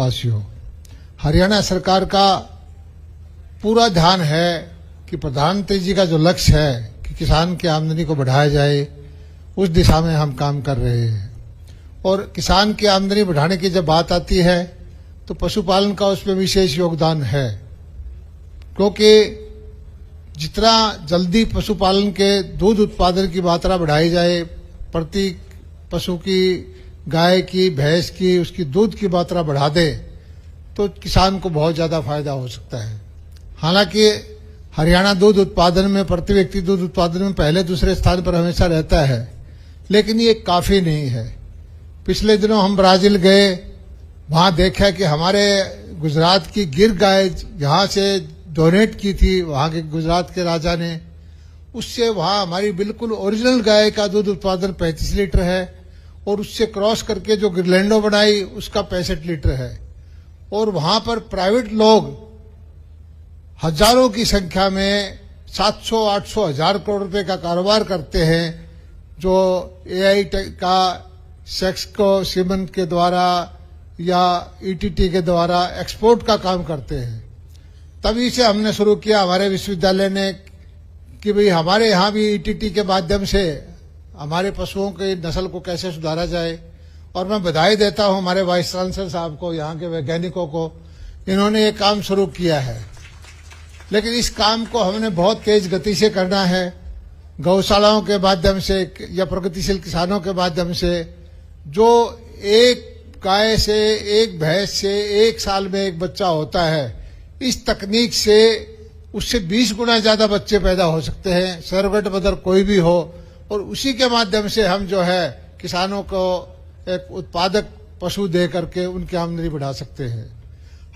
देशवासियों, हरियाणा सरकार का पूरा ध्यान है कि प्रधानमंत्री जी का जो लक्ष्य है कि किसान की आमदनी को बढ़ाया जाए, उस दिशा में हम काम कर रहे हैं। और किसान की आमदनी बढ़ाने की जब बात आती है तो पशुपालन का उसमें विशेष योगदान है, क्योंकि जितना जल्दी पशुपालन के दूध उत्पादन की मात्रा बढ़ाई जाए, प्रति पशु की, गाय की, भैंस की, उसकी दूध की मात्रा बढ़ा दे तो किसान को बहुत ज्यादा फायदा हो सकता है। हालांकि हरियाणा दूध उत्पादन में, प्रति व्यक्ति दूध उत्पादन में पहले दूसरे स्थान पर हमेशा रहता है, लेकिन ये काफी नहीं है। पिछले दिनों हम ब्राजील गए, वहां देखा कि हमारे गुजरात की गिर गाय यहाँ से डोनेट की थी वहां के गुजरात के राजा ने, उससे वहां हमारी बिल्कुल ओरिजिनल गाय का दूध उत्पादन 35 लीटर है, और उससे क्रॉस करके जो गिरलैंडो बनाई उसका 65 लीटर है। और वहां पर प्राइवेट लोग हजारों की संख्या में 700, 800, 1000 करोड़ रुपए का कारोबार करते हैं, जो एआई का सेक्स को सीमेंट के द्वारा या ईटीटी के द्वारा एक्सपोर्ट का काम करते हैं। तभी से हमने शुरू किया, हमारे विश्वविद्यालय ने, कि भाई हमारे यहाँ भी ईटीटी के माध्यम से हमारे पशुओं की नस्ल को कैसे सुधारा जाए। और मैं बधाई देता हूँ हमारे वाइस चांसलर साहब को, यहाँ के वैज्ञानिकों को, इन्होंने ये काम शुरू किया है। लेकिन इस काम को हमने बहुत तेज गति से करना है, गौशालाओं के माध्यम से या प्रगतिशील किसानों के माध्यम से। जो एक गाय से, एक भैंस से एक साल में एक बच्चा होता है, इस तकनीक से उससे 20 गुना ज्यादा बच्चे पैदा हो सकते हैं, सरोगेट मदर कोई भी हो। और उसी के माध्यम से हम जो है किसानों को एक उत्पादक पशु दे करके उनकी आमदनी बढ़ा सकते हैं।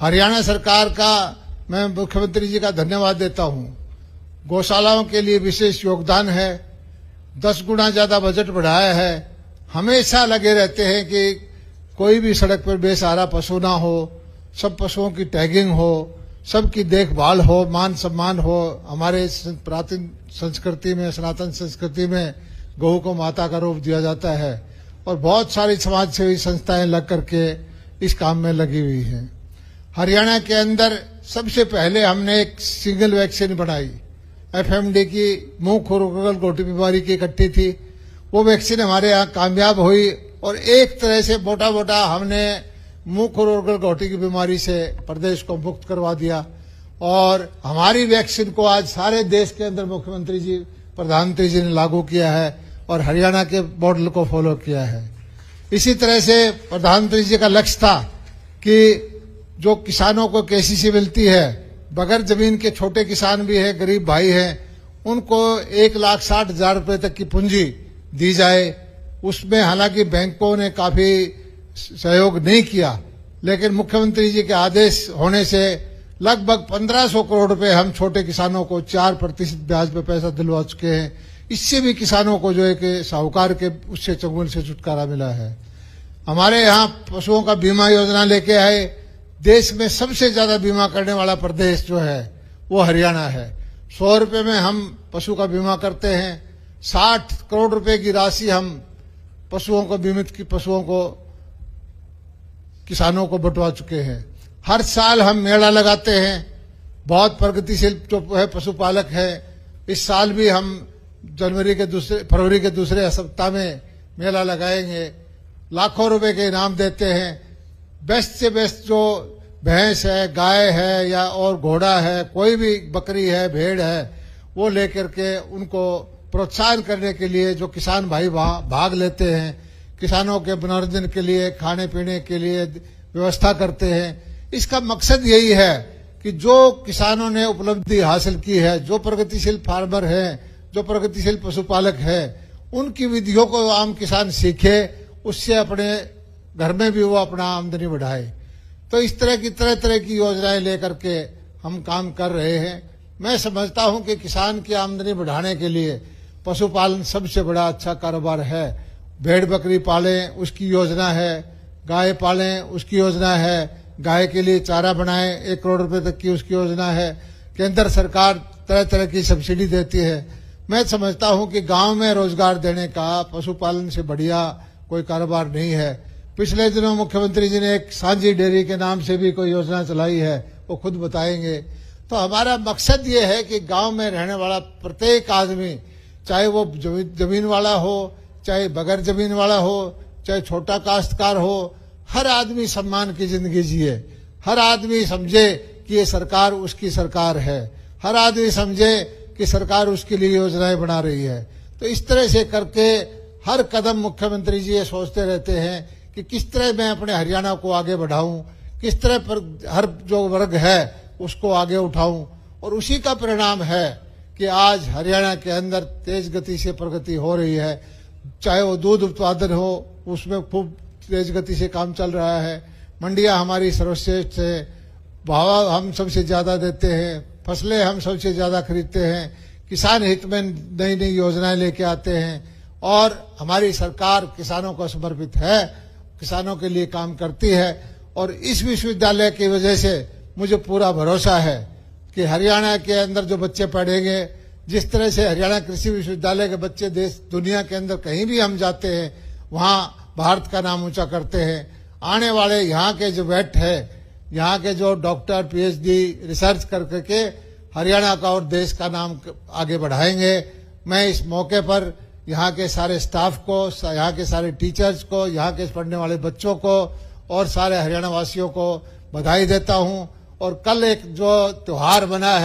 हरियाणा सरकार का मैं मुख्यमंत्री जी का धन्यवाद देता हूं। गौशालाओं के लिए विशेष योगदान है, 10 गुना ज्यादा बजट बढ़ाया है। हमेशा लगे रहते हैं कि कोई भी सड़क पर बेसहारा पशु ना हो, सब पशुओं की टैगिंग हो, सबकी देखभाल हो, मान सम्मान हो। हमारे प्राचीन संस्कृति में, सनातन संस्कृति में गऊ को माता का रूप दिया जाता है, और बहुत सारी समाज सेवी संस्थाएं लग करके इस काम में लगी हुई हैं। हरियाणा के अंदर सबसे पहले हमने एक सिंगल वैक्सीन बनाई, एफएमडी की, मुंह खुर उगल घोटी बीमारी की इकट्ठी थी। वो वैक्सीन हमारे यहाँ कामयाब हुई, और एक तरह से मोटा मोटा हमने मुंह खुर उगल घोटी की बीमारी से प्रदेश को मुक्त करवा दिया। और हमारी वैक्सीन को आज सारे देश के अंदर मुख्यमंत्री जी, प्रधानमंत्री जी ने लागू किया है, और हरियाणा के मॉडल को फॉलो किया है। इसी तरह से प्रधानमंत्री जी का लक्ष्य था कि जो किसानों को केसीसी मिलती है, बगैर जमीन के छोटे किसान भी है, गरीब भाई हैं, उनको 1,60,000 रुपए तक की पूंजी दी जाए। उसमें हालांकि बैंकों ने काफी सहयोग नहीं किया, लेकिन मुख्यमंत्री जी के आदेश होने से लगभग 1500 करोड़ रुपए हम छोटे किसानों को 4% ब्याज पे पैसा दिलवा चुके हैं। इससे भी किसानों को जो है कि साहूकार के उससे चंगुल से छुटकारा मिला है। हमारे यहाँ पशुओं का बीमा योजना लेके आए। देश में सबसे ज्यादा बीमा करने वाला प्रदेश जो है वो हरियाणा है। 100 रुपए में हम पशु का बीमा करते हैं। 60 करोड़ रुपए की राशि हम पशुओं को, बीमित की पशुओं को, किसानों को बंटवा चुके हैं। हर साल हम मेला लगाते हैं। बहुत प्रगतिशील जो है पशुपालक है, इस साल भी हम फरवरी के दूसरे सप्ताह में मेला लगाएंगे। लाखों रुपए के इनाम देते हैं। बेस्ट से बेस्ट जो भैंस है, गाय है, या और घोड़ा है, कोई भी बकरी है, भेड़ है, वो लेकर के उनको प्रोत्साहन करने के लिए जो किसान भाई भाग लेते हैं, किसानों के मनोरंजन के लिए, खाने पीने के लिए व्यवस्था करते हैं। इसका मकसद यही है कि जो किसानों ने उपलब्धि हासिल की है, जो प्रगतिशील फार्मर हैं, जो प्रगतिशील पशुपालक है, उनकी विधियों को आम किसान सीखे, उससे अपने घर में भी वो अपना आमदनी बढ़ाए। तो इस तरह की योजनाएं लेकर के हम काम कर रहे हैं। मैं समझता हूं कि किसान की आमदनी बढ़ाने के लिए पशुपालन सबसे बड़ा अच्छा कारोबार है। भेड़ बकरी पालें, उसकी योजना है। गाय पालें, उसकी योजना है। गाय के लिए चारा बनाएं, 1 करोड़ रुपए तक की उसकी योजना है। केंद्र सरकार तरह तरह की सब्सिडी देती है। मैं समझता हूं कि गांव में रोजगार देने का पशुपालन से बढ़िया कोई कारोबार नहीं है। पिछले दिनों मुख्यमंत्री जी ने एक सांझी डेयरी के नाम से भी कोई योजना चलाई है, वो खुद बताएंगे। तो हमारा मकसद ये है कि गांव में रहने वाला प्रत्येक आदमी, चाहे वो जमीन वाला हो, चाहे बगैर जमीन वाला हो, चाहे छोटा काश्तकार हो, हर आदमी सम्मान की जिंदगी जिए। हर आदमी समझे कि ये सरकार उसकी सरकार है। हर आदमी समझे कि सरकार उसके लिए योजनाएं बना रही है। तो इस तरह से करके हर कदम मुख्यमंत्री जी ये सोचते रहते हैं कि किस तरह मैं अपने हरियाणा को आगे बढ़ाऊं, किस तरह पर हर जो वर्ग है उसको आगे उठाऊं। और उसी का परिणाम है कि आज हरियाणा के अंदर तेज गति से प्रगति हो रही है। चाहे वो दूध उत्पादन हो, उसमें खूब तेज गति से काम चल रहा है। मंडियां हमारी सर्वश्रेष्ठ है, भाव हम सबसे ज्यादा देते हैं, फसलें हम सबसे ज्यादा खरीदते हैं, किसान हित में नई नई योजनाएं लेके आते हैं और हमारी सरकार किसानों को समर्पित है, किसानों के लिए काम करती है। और इस विश्वविद्यालय की वजह से मुझे पूरा भरोसा है कि हरियाणा के अंदर जो बच्चे पढ़ेंगे, जिस तरह से हरियाणा कृषि विश्वविद्यालय के बच्चे देश दुनिया के अंदर कहीं भी हम जाते हैं वहां भारत का नाम ऊंचा करते हैं। आने वाले यहाँ के जो वेट है, यहाँ के जो डॉक्टर पीएचडी रिसर्च करके हरियाणा का और देश का नाम आगे बढ़ाएंगे। मैं इस मौके पर यहाँ के सारे स्टाफ को, यहाँ के सारे टीचर्स को, यहाँ के पढ़ने वाले बच्चों को और सारे हरियाणा वासियों को बधाई देता हूँ। और कल एक जो त्योहार बना है